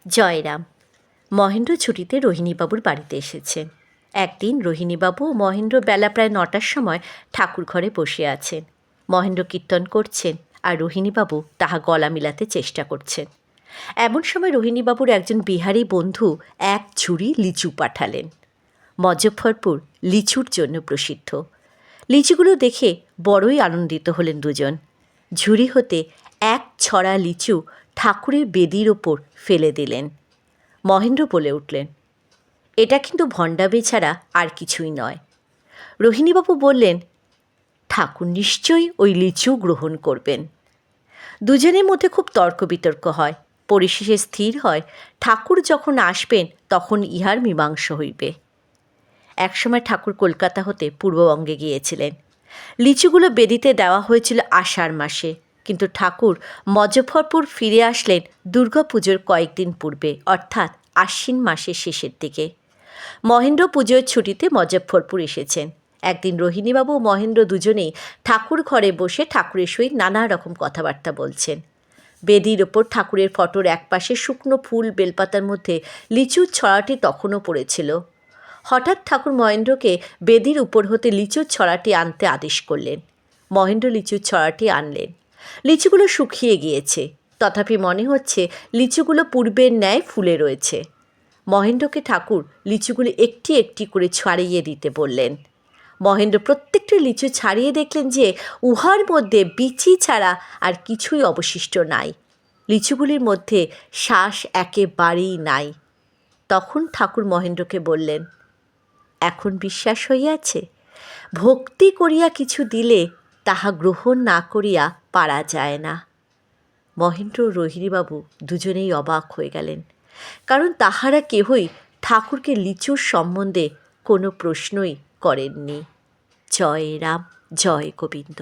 জয়রাম। মহেন্দ্র ছুটিতে রোহিণীবাবুর বাড়িতে এসেছেন। একদিন রোহিণীবাবু ও মহেন্দ্র বেলা প্রায় ৯টার সময় ঠাকুর ঘরে বসে আছেন। মহেন্দ্র কীর্তন করছেন আর রোহিণীবাবু তাহা গলা মিলাতে চেষ্টা করছেন। এমন সময় রোহিণীবাবুর একজন বিহারী বন্ধু এক ঝুড়ি লিচু পাঠালেন। মজফ্ফরপুর লিচুর জন্য প্রসিদ্ধ। লিচুগুলো দেখে বড়ই আনন্দিত হলেন দুজন। ঝুড়ি হতে এক ছড়া লিচু ঠাকুরের বেদির ওপর ফেলে দিলেন। মহেন্দ্র বলে উঠলেন, এটা কিন্তু ভণ্ডামি ছাড়া আর কিছুই নয়। রোহিণীবাবু বললেন, ঠাকুর নিশ্চয়ই ওই লিচু গ্রহণ করবেন। দুজনের মধ্যে খুব তর্ক বিতর্ক হয়। পরিশেষে স্থির হয়, ঠাকুর যখন আসবেন তখন ইহার মীমাংসা হইবে। একসময় ঠাকুর কলকাতা হতে পূর্ববঙ্গে গিয়েছিলেন। লিচুগুলো বেদিতে দেওয়া হয়েছিল আষাঢ় মাসে, কিন্তু ঠাকুর মজফ্ফরপুর ফিরে আসলেন দুর্গাপুজোর কয়েকদিন পূর্বে, অর্থাৎ আশ্বিন মাসের শেষের দিকে। মহেন্দ্র পুজোর ছুটিতে মজফ্ফরপুর এসেছেন। একদিন রোহিণীবাবু ও মহেন্দ্র দুজনেই ঠাকুর ঘরে বসে ঠাকুরের সহিত নানা রকম কথাবার্তা বলছেন। বেদির ওপর ঠাকুরের ফটোর একপাশে শুকনো ফুল বেলপাতার মধ্যে লিচুর ছড়াটি তখনও পড়েছিল। হঠাৎ ঠাকুর মহেন্দ্রকে বেদির উপর হতে লিচুর ছড়াটি আনতে আদেশ করলেন। মহেন্দ্র লিচুর ছড়াটি আনলেন। লিচুগুলো শুকিয়ে গিয়েছে, তথাপি মনে হচ্ছে লিচুগুলো পূর্বের ন্যায় ফুলে রয়েছে। মহেন্দ্রকে ঠাকুর লিচুগুলো একটি একটি করে ছাড়িয়ে দিতে বললেন। মহেন্দ্র প্রত্যেকটি লিচু ছাড়িয়ে দেখলেন যে উহার মধ্যে বিচি ছাড়া আর কিছুই অবশিষ্ট নাই। লিচুগুলির মধ্যে শ্বাস একেবারেই নাই। তখন ঠাকুর মহেন্দ্রকে বললেন, এখন বিশ্বাস হইয়াছে? ভক্তি করিয়া কিছু দিলে তাহা গ্রহণ না করিয়া পারা যায় না। মহেন্দ্র ও রোহিণীবাবু দুজনেই অবাক হয়ে গেলেন, কারণ তাহারা কেহই ঠাকুরকে লিচুর সম্বন্ধে কোনো প্রশ্নই করেননি। জয় রাম, জয় গোবিন্দ।